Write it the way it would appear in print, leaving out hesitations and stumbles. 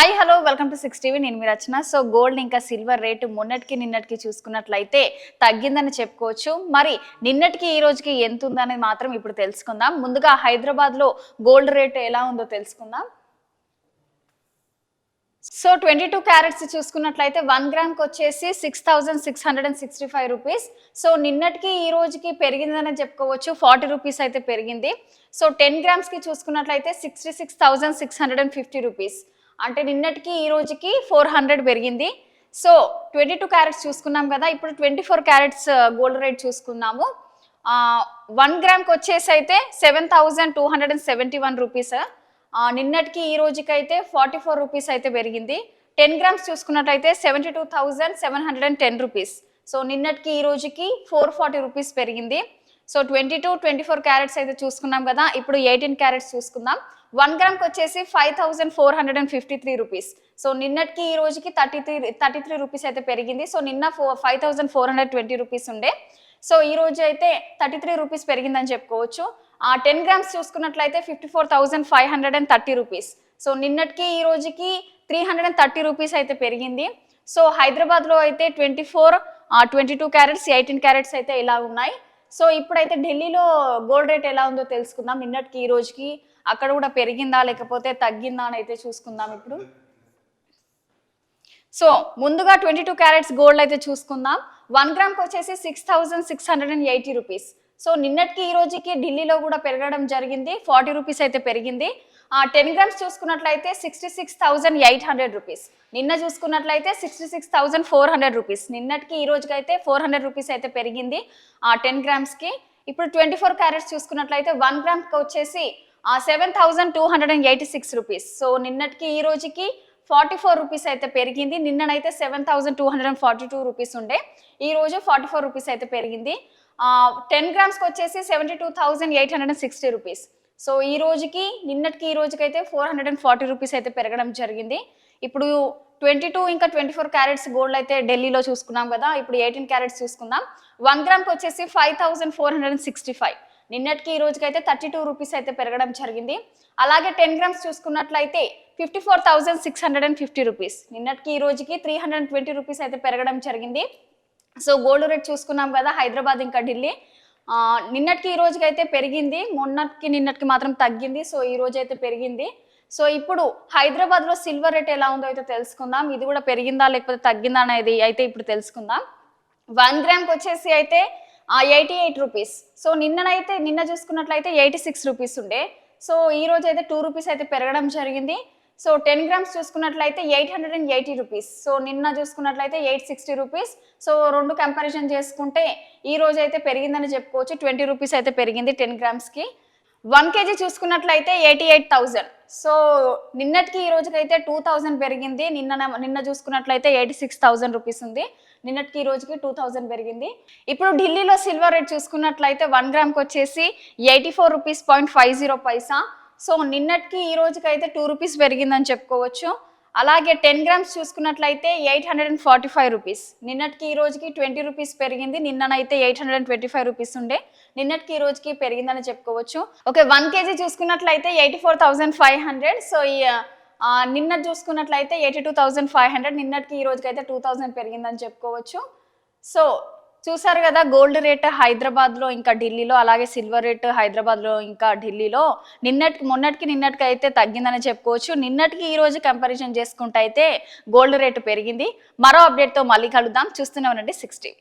Hi hello welcome to 6 TV. నేను మీ రచన. So gold ఇంకా silver rate మొన్నటికి నిన్నటికి చూసుకున్నట్లయితే తగ్గిందని చెప్పుకోవచ్చు. మరి నిన్నటికి ఈ రోజుకి ఎంత ఉందనేది మాత్రం ఇప్పుడు తెలుసుకుందాం. ముందుగా హైదరాబాద్ లో గోల్డ్ రేట్ ఎలా ఉందో తెలుసుకుందాం. సో 22 క్యారెట్స్ చూసుకున్నట్లయితే 1 గ్రామ్కి వచ్చేసి 6,665 రూపీస్. సో నిన్నటికి ఈ రోజుకి పెరిగిందని చెప్పుకోవచ్చు. 40 రూపీస్ అయితే పెరిగింది. సో 10 గ్రామ్స్కి చూసుకున్నట్లయితే 66,650 రూపీస్. అంటే నిన్నటికి ఈ రోజుకి 400 పెరిగింది. సో 22 క్యారెట్స్ చూసుకున్నాం కదా. ఇప్పుడు 24 క్యారెట్స్ గోల్డ్ రేట్ చూసుకున్నాము. 1 గ్రామ్కి వచ్చేసి అయితే 7,271 రూపీస్. నిన్నటికి ఈ రోజుకి అయితే 44 రూపీస్ అయితే పెరిగింది. 10 గ్రామ్స్ చూసుకున్నట్లయితే 72,710 రూపీస్. సో నిన్నటికి ఈ రోజుకి 440 రూపీస్ పెరిగింది. సో 22, 24 క్యారెట్స్ అయితే చూసుకున్నాం కదా. ఇప్పుడు 18 క్యారెట్స్ చూసుకుందాం. 1 గ్రామ్కి వచ్చేసి 5,453 రూపీస్. సో నిన్నటికి ఈ రోజుకి 33 రూపీస్ అయితే పెరిగింది. సో నిన్న 5,420 రూపీస్ ఉండే. సో ఈ రోజు అయితే 33 రూపీస్ పెరిగిందని చెప్పుకోవచ్చు. 10 గ్రామ్స్ చూసుకున్నట్లయితే 54,530 రూపీస్. సో నిన్నటికి ఈ రోజుకి 330 రూపీస్ అయితే పెరిగింది. సో హైదరాబాద్లో అయితే 24, 22 క్యారెట్స్, 18 క్యారెట్స్ అయితే ఇలా ఉన్నాయి. సో ఇప్పుడైతే ఢిల్లీలో గోల్డ్ రేట్ ఎలా ఉందో తెలుసుకుందాం. నిన్నటికి ఈ రోజుకి అక్కడ కూడా పెరిగిందా లేకపోతే తగ్గిందా అని అయితే చూసుకుందాం ఇప్పుడు. సో ముందుగా 22 క్యారెట్స్ గోల్డ్ అయితే చూసుకుందాం. 1 గ్రామ్కి వచ్చేసి 6,680 రూపీస్. సో నిన్నటికి ఈ రోజుకి ఢిల్లీలో కూడా పెరగడం జరిగింది. 40 రూపీస్ అయితే పెరిగింది. 10 గ్రామ్స్ చూసుకున్నట్లయితే 66,800 రూపీస్. నిన్న చూసుకున్నట్లయితే 66,400 రూపీస్. నిన్నటికి ఈ రోజుకి అయితే 400 రూపీస్ అయితే పెరిగింది 10 గ్రామ్స్కి. ఇప్పుడు 24 క్యారెట్స్ చూసుకున్నట్లయితే 1 గ్రామ్కి వచ్చేసి 7,286 రూపీస్. సో నిన్నటికి ఈ రోజుకి 44 రూపీస్ అయితే పెరిగింది. నిన్ననైతే 7,242 రూపీస్ ఉండే. ఈ రోజు 44 రూపీస్ అయితే పెరిగింది. 10 గ్రామ్స్కి వచ్చేసి 72,860 రూపీస్. సో ఈ రోజుకి నిన్నటికి ఈ రోజుకి అయితే 440 రూపీస్ అయితే పెరగడం జరిగింది. ఇప్పుడు 22 ఇంకా 24 క్యారెట్స్ గోల్డ్ అయితే ఢిల్లీలో చూసుకున్నాం కదా. ఇప్పుడు 18 క్యారెట్స్ చూసుకుందాం. 1 గ్రామ్కి వచ్చేసి 5,465. నిన్నటికి ఈ రోజుకి అయితే 32 రూపీస్ అయితే పెరగడం జరిగింది. అలాగే 10 గ్రామ్స్ చూసుకున్నట్లయితే 54,650 రూపీస్. నిన్నటికి ఈ రోజుకి 320 రూపీస్ అయితే పెరగడం జరిగింది. సో గోల్డ్ రేట్ చూసుకున్నాం కదా హైదరాబాద్ ఇంకా ఢిల్లీ. నిన్నటికి ఈ రోజుకి అయితే పెరిగింది. మొన్నటికి నిన్నటికి మాత్రం తగ్గింది. సో ఈ రోజు అయితే పెరిగింది. సో ఇప్పుడు హైదరాబాద్లో సిల్వర్ రేట్ ఎలా ఉందో అయితే తెలుసుకుందాం. ఇది కూడా పెరిగిందా లేకపోతే తగ్గిందా అనేది అయితే ఇప్పుడు తెలుసుకుందాం. 1 గ్రామ్కి వచ్చేసి అయితే 88 రూపీస్. సో నిన్న చూసుకున్నట్లయితే 86 రూపీస్ ఉండే. సో ఈ రోజు అయితే 2 రూపీస్ అయితే పెరగడం జరిగింది. సో 10 గ్రామ్స్ చూసుకున్నట్లయితే 880 రూపీస్. సో నిన్న చూసుకున్నట్లయితే 860 రూపీస్. సో రెండు కంపారిజన్ చేసుకుంటే ఈ రోజు అయితే పెరిగిందని చెప్పుకోవచ్చు. 20 రూపీస్ అయితే పెరిగింది 10 గ్రామ్స్కి. 1 కేజీ చూసుకున్నట్లయితే 88,000. సో నిన్నటికి ఈ రోజుకైతే 2,000 పెరిగింది. నిన్న చూసుకున్నట్లయితే 86,000 రూపీస్ ఉంది. నిన్నటికి ఈ రోజుకి 2,000 పెరిగింది. ఇప్పుడు ఢిల్లీలో సిల్వర్ రేట్ చూసుకున్నట్లయితే 1 గ్రామ్కి వచ్చేసి 84 రూపీస్ 50 పైసా. సో నిన్నటికి ఈ రోజుకైతే 2 రూపీస్ పెరిగిందని చెప్పుకోవచ్చు. అలాగే 10 గ్రామ్స్ చూసుకున్నట్లయితే 845 రూపీస్. నిన్నటికి ఈ రోజుకి 20 రూపీస్ పెరిగింది. నిన్ననైతే 825 రూపీస్ ఉండే. నిన్నటికి ఈ రోజుకి పెరిగిందని చెప్పుకోవచ్చు. ఓకే, 1 కేజీ చూసుకున్నట్లయితే 84,500. సో నిన్న చూసుకున్నట్లయితే 82,500. నిన్నటికి ఈ రోజుకైతే 2,000 పెరిగిందని చెప్పుకోవచ్చు. సో చూసారు కదా గోల్డ్ రేట్ హైదరాబాద్లో ఇంకా ఢిల్లీలో, అలాగే సిల్వర్ రేట్ హైదరాబాద్లో ఇంకా ఢిల్లీలో మొన్నటికి నిన్నటికి అయితే తగ్గిందని చెప్పుకోవచ్చు. నిన్నటికి ఈ రోజు కంపారిజన్ చేసుకుంటే అయితే గోల్డ్ రేట్ పెరిగింది. మరో అప్డేట్తో మళ్ళీ కలుద్దాం. చూస్తూనే ఉండండి 6 టీవీ.